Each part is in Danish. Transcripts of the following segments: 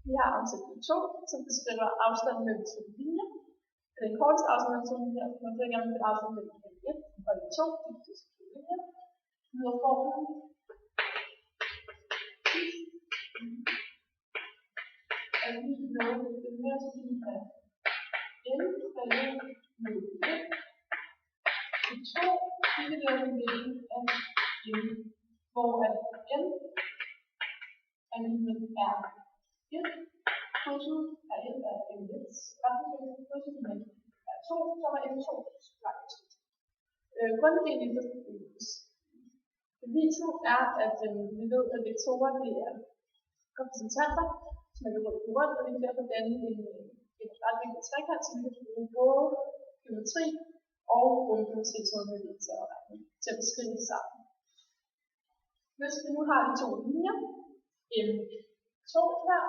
Vi har afsat B2, som beskriver afstanden mellem to linjer. Den korteste afstand mellem to linjer, man ser gerne med afstand mellem B1 og B2, det er to linjer. Lyder formlen at vi noget det mere til af N faldet med 1. B2 divideret med midten af N, hvor at N er lig er 1, krydset er 1 af M1, retningsvæksten krydset med er 2, som er M2 langt. Grundideen i beviset er, at vi ved, at vektorer det er repræsentanter, som man kan rykke rundt, og vi kan derfor danne en retvinklet trekant, som vi kan bruge både geometri og grundgeometri som vektorretning til at beskrive det sammen. Hvis vi nu har de to linjer, M2 her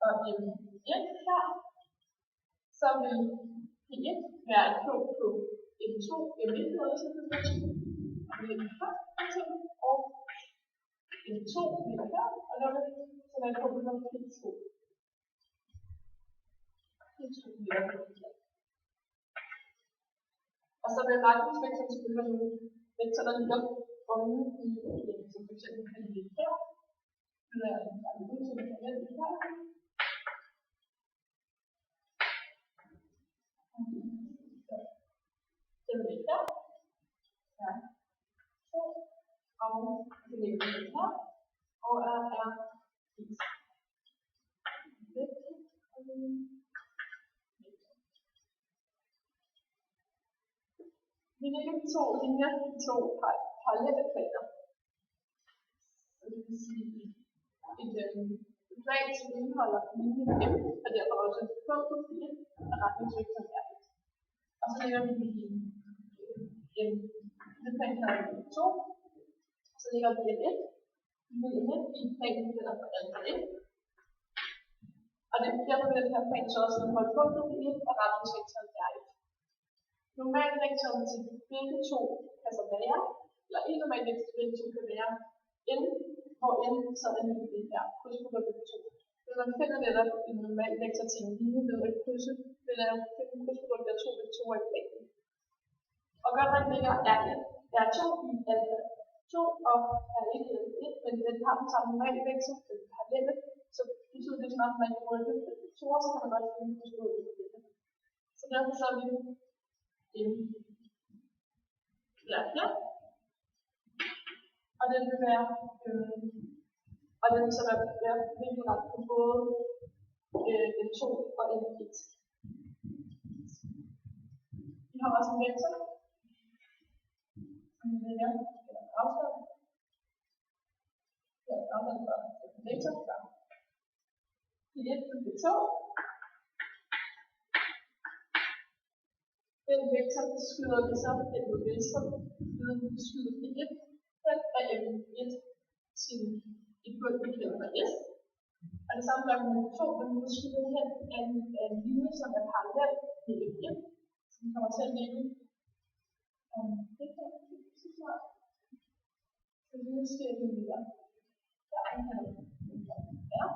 og M1 her, så vil P1 være et punkt på M2, M1 og M2 ligger her, og der vil så være et punkt på P2. P2 ligger her. Og så vil retningsvektoren selvfølgelig være nogle vektorer, der ligger omme i som for eksempel kan ligge her. Det er en ud til at her. Den ligger her. Ja. Og det ligger her. Og er vi lægger de to linjer i to parallelle planer. Det vil sige et plan, som indeholder linjen M, og derfor også et punkt på 4, og retningsvektoren er 1. Og så lægger vi en plan her i 2, så lægger vi en 1 i planen, der er for alfa 1. Og derfor vil den her plan så også indeholde punktet på 1, og retningsvektoren er 1. Normalvektoren til begge to kan så være, eller en normalvektor til begge to kan være N, hvor N så er lige det her, krydsproduktet på 2. Hvis man finder netop en normalvektor til en linje ved at krydse, vil der finde krydsproduktet af to vektorer i planen. Og godt man ligger R2 i alfa 2 og R1 i alfa 1, men den har den samme normalvektor, den parallelle, så betyder det sådan, at man kan rykke vektorer, så kan man godt finde krydsproduktet på det. Så derfor så er vi her. Og den vil være så være vinkelret på både M2 og M1. Vi har også en vektor, som vi lægger afstand. Her er afstand for en vektor fra P1 til P2. Den vektor skyder vi så den mod venstre, vi skyder P1, den er M1 til et punkt, vi kalder for S. Og det samme gør vi med 2, men vi skyder hen af en linje, som er parallel med M1, så vi kommer til at lægge det her, så snart. Så vi nu skal vi ligger der er her, R.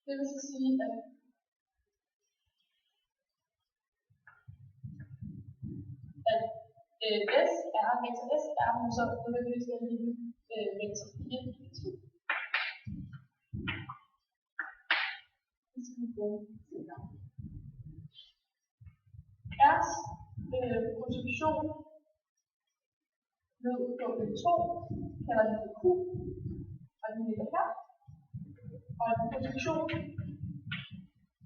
Det vil så sige, at vektor S er så nødvendigvis den lille vektor 1 i 2. Det skal vi bruge senere. R's position ned på B2 kalder vi for Q, og den ligger her. Og en position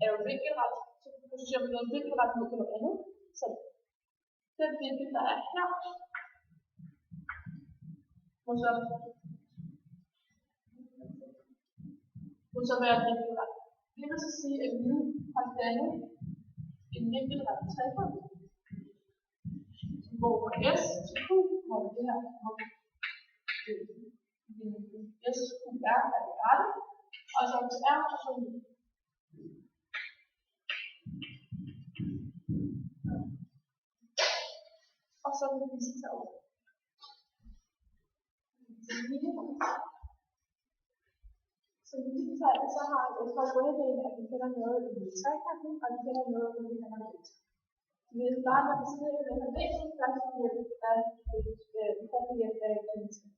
er jo vinkelret, så positioner vi noget vinkelret mod noget andet. Så den vinkel, der er her, må så være vinkelret. Det vil så sige, at vi nu har dannet en vinkelret trekant, hvor fra S til Q, hvor det her hvis QR er det rette, og så til R og så 9. Og så vil vi tage over. Så vi digitalt, så har fra grundideen, at vi kender noget i trekanten, og vi kender noget i den her vinkel. Vi vil starte med at beskrive den her vinkel, først ved hjælp af klinsen.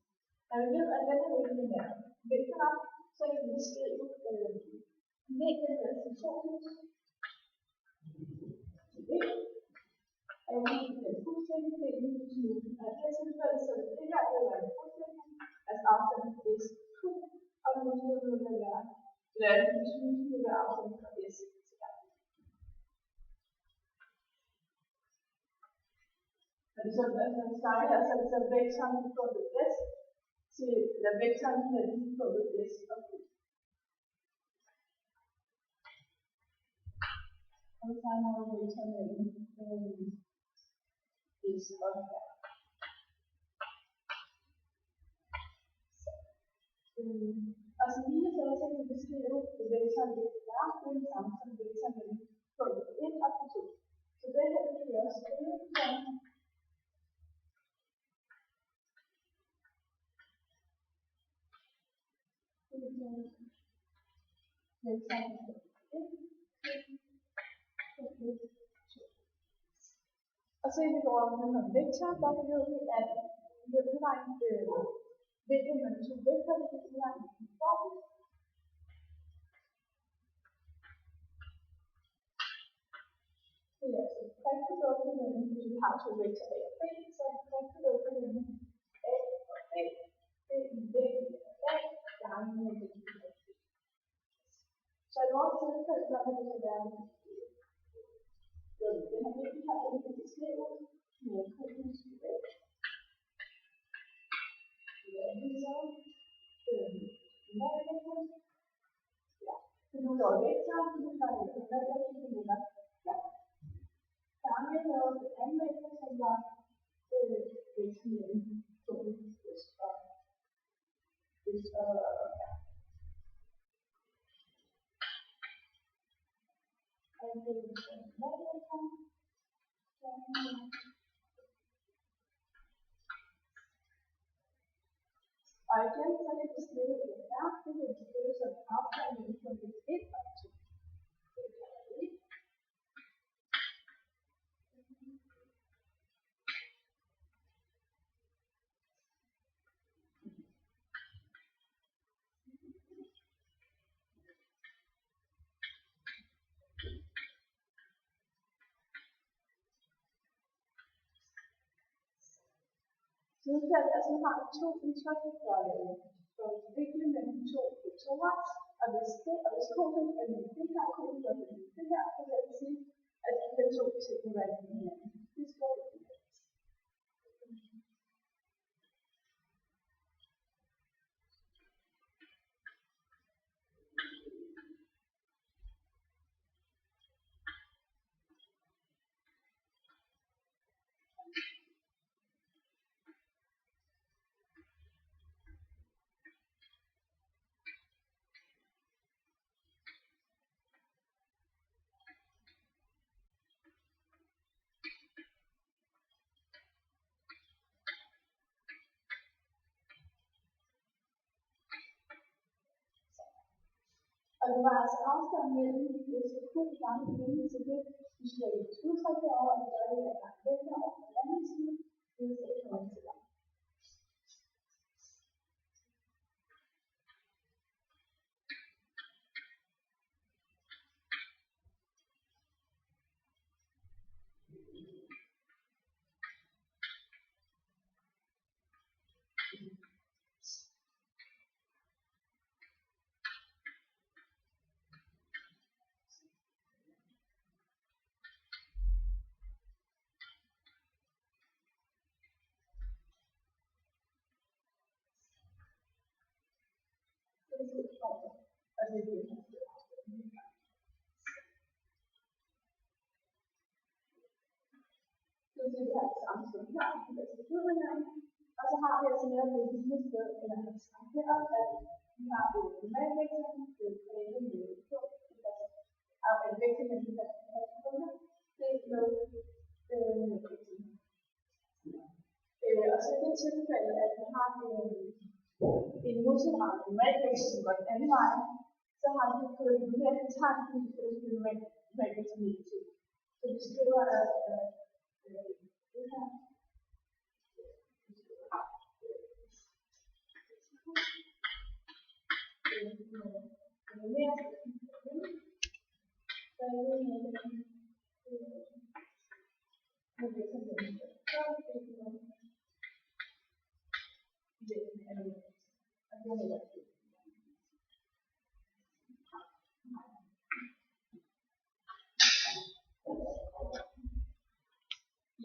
Når vi ved, at den her vinkel er vinkler, så kan vi beskrive vinkel med funktionen. Og jeg vil sige, at fuldstændig vinkel til nu. Og i det tilfælde, så vil det her være en fuldstændig, altså afstanden fra S2, og det vil være det vil være afstanden fra S til R. Og det er sådan, at man snakker altså vektoren på punktet S til, eller vektoren mellem punktet S og Q. Og så har vi vektoren mellem S og R. Og som lige sagde, så kan vi beskrive vektoren mellem R, det er det samme som vektoren mellem punktet 1 og 2. Så det her kan vi også skrive sådan. Og så vi går over med en vektor, der ved vi, at vi vil udregne vinkel mellem to vektorer, vi kan udregne en formel. Det er altså prægtproduktet mellem, hvis vi har to vektorer A og B, så er prægtproduktet mellem A og A. Det er en vinkel af A, gange med vinkel af B. Så i vores tilfælde, så vil det så være den her vinkel her, den kan beskrives med kodens A. Det er ligesom normalvektoren. Ja, det er nu går vektoren, det er normalvektoren, det ligger her. Gange med det anden vektor, som var vektoren mellem to S og R. Og det er normalvektoren. Og igen, så kan vi skrive det her. Det kan vi skrive som afstand mellem punktet 1 og 2. Det er det. Så nu ser vi, at vi har to udtryk for vinklen mellem to vektorer, og hvis koden er med det her, koden er med det her, så vil jeg sige, at de to ting vil være med hinanden. Det står i det. Og det var altså afstand mellem S2 gange inden til det, vi skal have et udtryk herovre, og det gør det, at der er vektor over på den anden side, det er så ikke til dig. Og det er det, man skal afstemme. Så det er det samme som her, og så har vi altså mere det lille sted, eller man snakker om, at vi har et normalvektor, det er præget med 2, og et vektor med de her punkter, det er med og så i det tilfælde, at vi har en motorvej, en normalvektor, som går den anden vej, så har vi på en mere betegnet, for det er normalvektor negativ. Så vi skriver, at det her,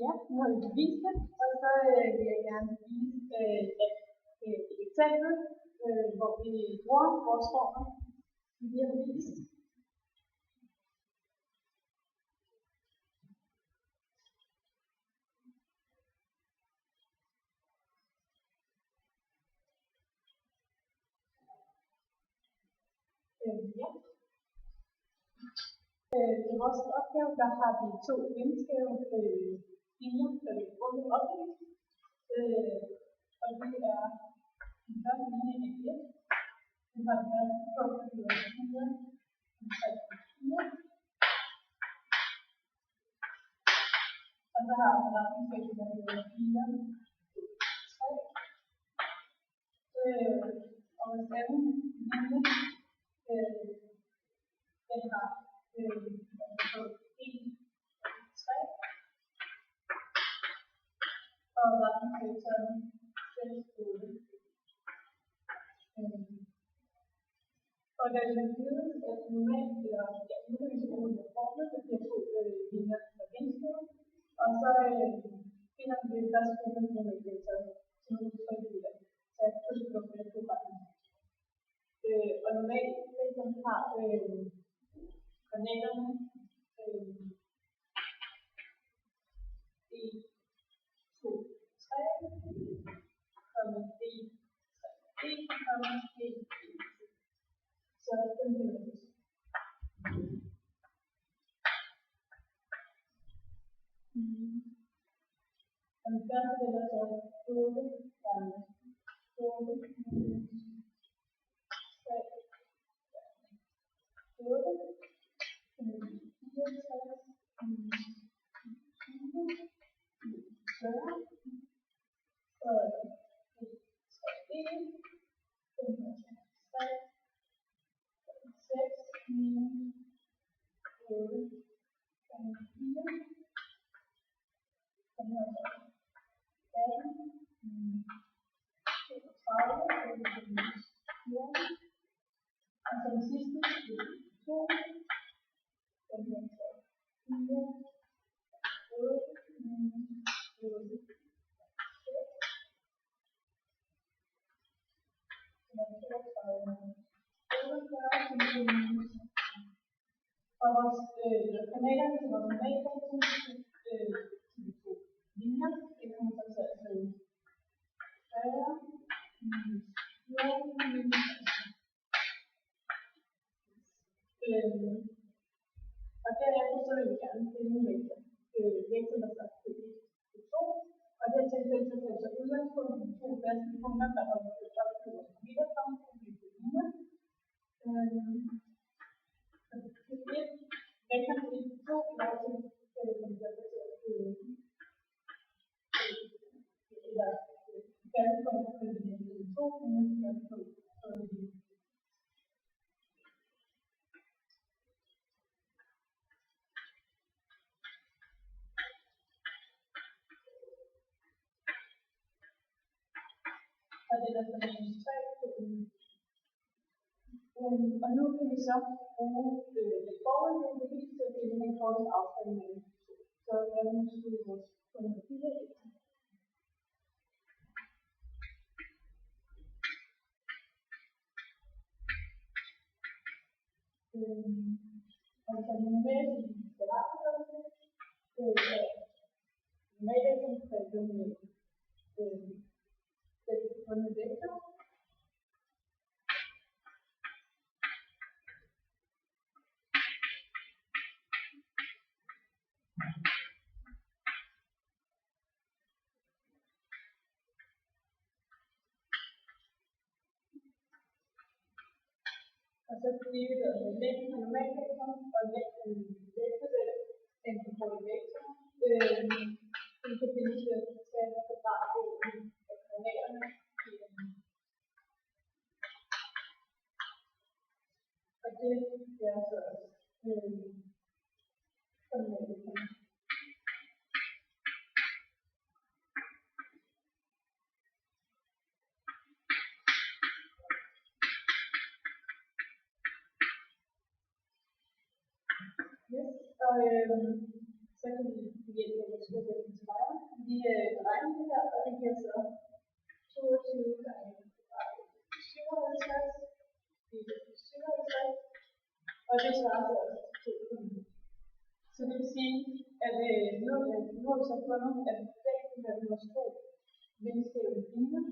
ja, nu har vi bevist det, og så vil jeg gerne vise et eksempel, hvor vi bruger vores former, vi har bevist. Ja. I vores opgave, der har vi 2 vindskæve linjer, der vi bruger opdelt. Og det er den første linje er 1. Vi har den første punkt, der hedder 4, den 3 og 4. Og så har vi retningsvægten, der hedder 4, 3. Og den anden linje, den har 1, 3. Og retningsvægten 6, 8. Og da vi ved, at normalt bliver undervisningen formet, det bliver 2 linjer med vindskæve, og så finder vi det første punkt med vektor, som vi trykker i det. Så jeg trykker på det 2 gange. Og normalt, hvis vi har koordinaterne 1, 2, 3, komma 1, 3, 1, komma 1, 1. Så den bliver det. Og den første del er så 8 gange 8 minus 3 8 minus 64 minus 20 minus 40. Så 1, 3, 6 minus 8 gange 4. Den her så 18 minus 32 minus 4. Og så den sidste, det er 2. Den her så 4, 8 minus 8. Den er 32 minus 48 minus. Og vores kanaler til vores normalfunktion til de 2 linjer, det kommer så til at skrive 40 minus 14 minus. Og derefter så vil vi gerne finde vektor. Vektor, der står til 1 til 2. Og det er tilfælde, så tager vi udgangspunkt i 2 faste punkter, der er op til vores midterfunktion, det er 2 linjer. Vektor til 1 til 2, der er til eller færdigpunkt for de 2, minus færdigpunkt for de. Og det er der så minus 3 på og nu kan vi så bruge det forrige bevis til at finde den korte afstand mellem de 2. Så jeg vil nu skrive vores punkt 4. Og så normalt i berettigelse, normalt som skal med fundet vektor. Og så bliver det længden af normalvektoren og længden af vektorcellen, den kan få vektor. Den kan findes ved at tage kvadratdelen af koordinaterne. Og det er så koordinaterne. Og så kan vi hjælpe med at skrive det til mig. Vi beregner det her, og det giver så 22 gange 57, og det svarer så også til 2. Så det vil sige, at nu har vi så fundet, at vægten af vores 2 vindskæve linjer